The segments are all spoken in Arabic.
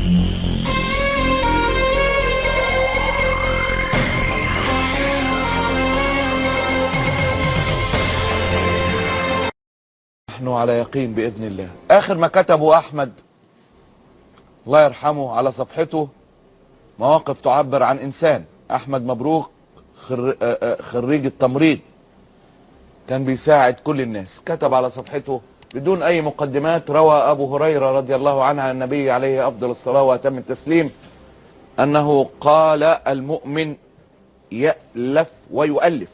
نحن على يقين بإذن الله. آخر ما كتبه أحمد الله يرحمه على صفحته مواقف تعبر عن إنسان. أحمد مبروك خريج التمريض، كان بيساعد كل الناس. كتب على صفحته بدون أي مقدمات: روى أبو هريرة رضي الله عنه عن النبي عليه أفضل الصلاة وأتم التسليم أنه قال: المؤمن يألف ويؤلف،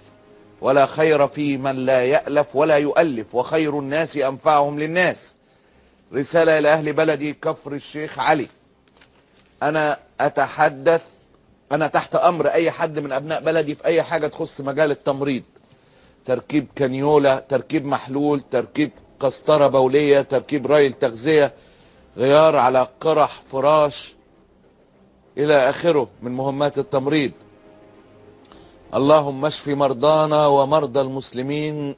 ولا خير في من لا يألف ولا يؤلف، وخير الناس أنفعهم للناس. رسالة إلى أهل بلدي كفر الشيخ علي. أنا تحت أمر أي حد من أبناء بلدي في أي حاجة تخص مجال التمريض: تركيب كانيولا، تركيب محلول، تركيب قسطرة بولية، تركيب رايل تغذية، غيار على قرح فراش، إلى آخره من مهمات التمريض. اللهم اشف مرضانا ومرضى المسلمين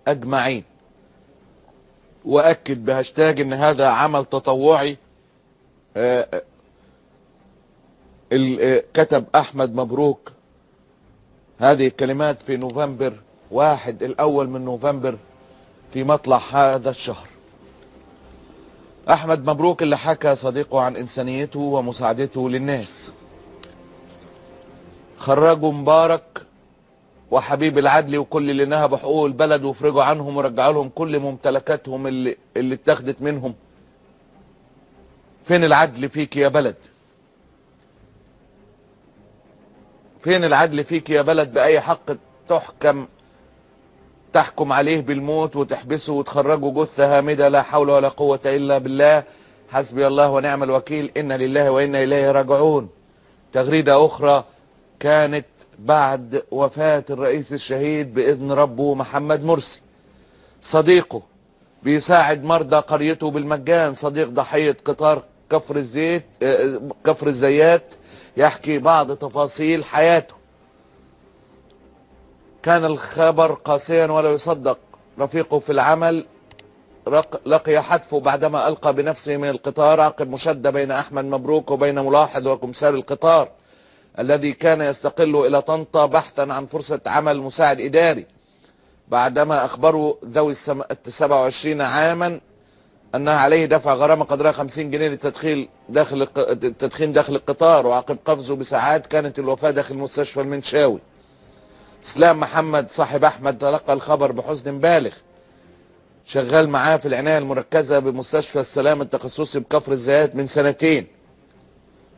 أجمعين. وأكد بهاشتاج إن هذا عمل تطوعي. كتب أحمد مبروك هذه الكلمات في نوفمبر 1 الأول من نوفمبر في مطلع هذا الشهر. أحمد مبروك اللي حكى صديقه عن إنسانيته ومساعدته للناس. خرجوا مبارك وحبيب العدلي وكل اللي نهبوا حقوق البلد وفرجوا عنهم ورجعوا لهم كل ممتلكاتهم اللي اتاخدت منهم. فين العدل فيك يا بلد؟ فين العدل فيك يا بلد؟ بأي حق تحكم عليه بالموت وتحبسه وتخرجه جثة هامدة؟ لا حول ولا قوة إلا بالله. حسبي الله ونعم الوكيل. إنا لله وإنا إليه راجعون. تغريدة أخرى كانت بعد وفاة الرئيس الشهيد بإذن ربه محمد مرسي. صديقه بيساعد مرضى قريته بالمجان. صديق ضحية قطار كفر الزيات يحكي بعض تفاصيل حياته. كان الخبر قاسيا ولا يصدق. رفيقه في العمل لقي حتفه بعدما ألقى بنفسه من القطار عقب مشادة بين أحمد مبروك وبين ملاحظ وكمسار القطار الذي كان يستقل إلى طنطا بحثا عن فرصة عمل مساعد إداري، بعدما أخبروا ذوي 27 عاما أنها عليه دفع غرامة قدرها 50 جنيه للتدخين داخل القطار. وعقب قفزه بساعات كانت الوفاة داخل مستشفى المنشاوي. اسلام محمد صاحب أحمد تلقى الخبر بحزن بالغ. شغال معاه في العناية المركزة بمستشفى السلام التخصصي بكفر الزيات من 2 سنين،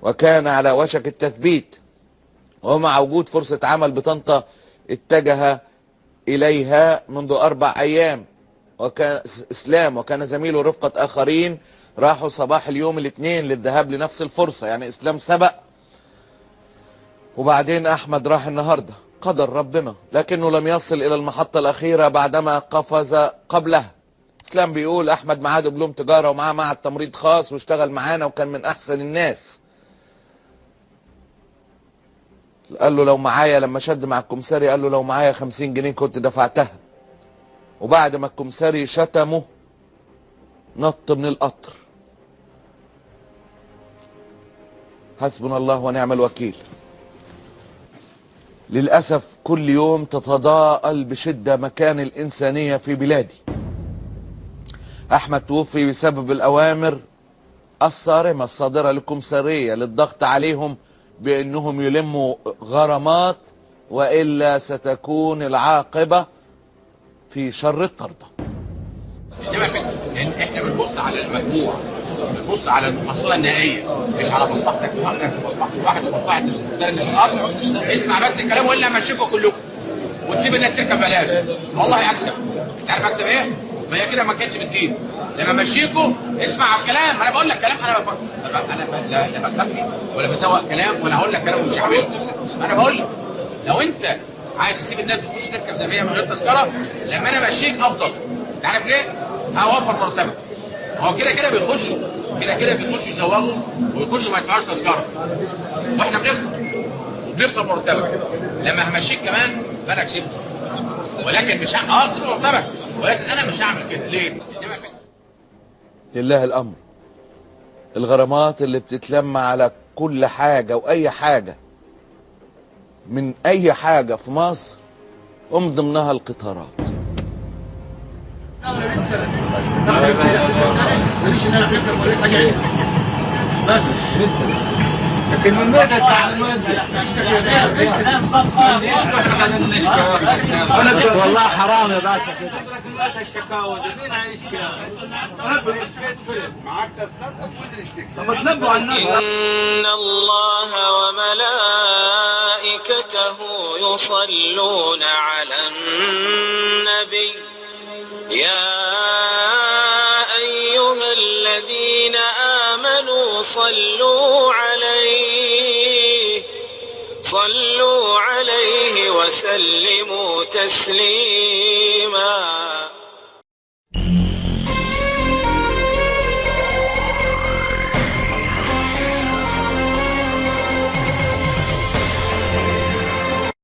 وكان على وشك التثبيت. ومع وجود فرصة عمل بطنطا اتجه إليها منذ 4 أيام. وكان زميله رفقة آخرين راحوا صباح اليوم الاثنين للذهاب لنفس الفرصة. يعني إسلام سبق وبعدين أحمد راح النهاردة. قدر ربنا، لكنه لم يصل إلى المحطة الأخيرة بعدما قفز قبلها. إسلام بيقول أحمد معاه دبلوم تجارة ومعاه معهد تمريض خاص واشتغل معانا وكان من أحسن الناس. قال له لو معايا، لما شد مع الكمساري قال له لو معايا 50 جنيه كنت دفعتها. وبعد ما الكمساري شتمه نط من القطر. حسبنا الله ونعم الوكيل. للأسف كل يوم تتضاءل بشدة مكان الإنسانية في بلادي. أحمد توفي بسبب الأوامر الصارمة الصادرة للكمسارية للضغط عليهم بأنهم يلموا غرامات، وإلا ستكون العاقبة في شر الطردة. انما احنا بنبص على المجموع، بنبص على المحصله النهائيه، مش على مصلحتك ومصلحه واحد ومصلحه سرقه الارض. اسمع بس الكلام والا همشيكم كلكم وتسيب الناس تركب بلاش. والله اكسب. انت عارف اكسب ايه؟ ما هي كده ما كانتش بتجيب. لما امشيكم اسمع الكلام. انا بقول لك كلام، انا لا بخبي ولا بسوق كلام ولا هقول لك كلام مش هعمله. انا بقول لك لو انت عايز تسيب الناس تخش تركب زي ما هي من غير تذكره، لما انا امشيك افضل. انت عارف ليه؟ هوفر مرتبك. هو كده بيخشوا يزوغوا ويخشوا ما يدفعوش تذكره، واحنا وبنخسر مرتبك. لما همشيك كمان فانا كسبت، ولكن مش هخسر مرتبك، ولكن انا مش هعمل كده. ليه؟ لله الامر. الغرامات اللي بتتلم على كل حاجة واي حاجة من اي حاجة في مصر ومن ضمنها القطارات. لكن من متى التعليمات والله حرام يا باشا كده. الشكاوى دي مين هيشكي؟ معاك تذكرتك وتشتكي. طب تنبوا على الناس. إن الله وملائكته يصلون على النبي يا أيها الذين آمنوا صلوا عليه وسلموا تسليما.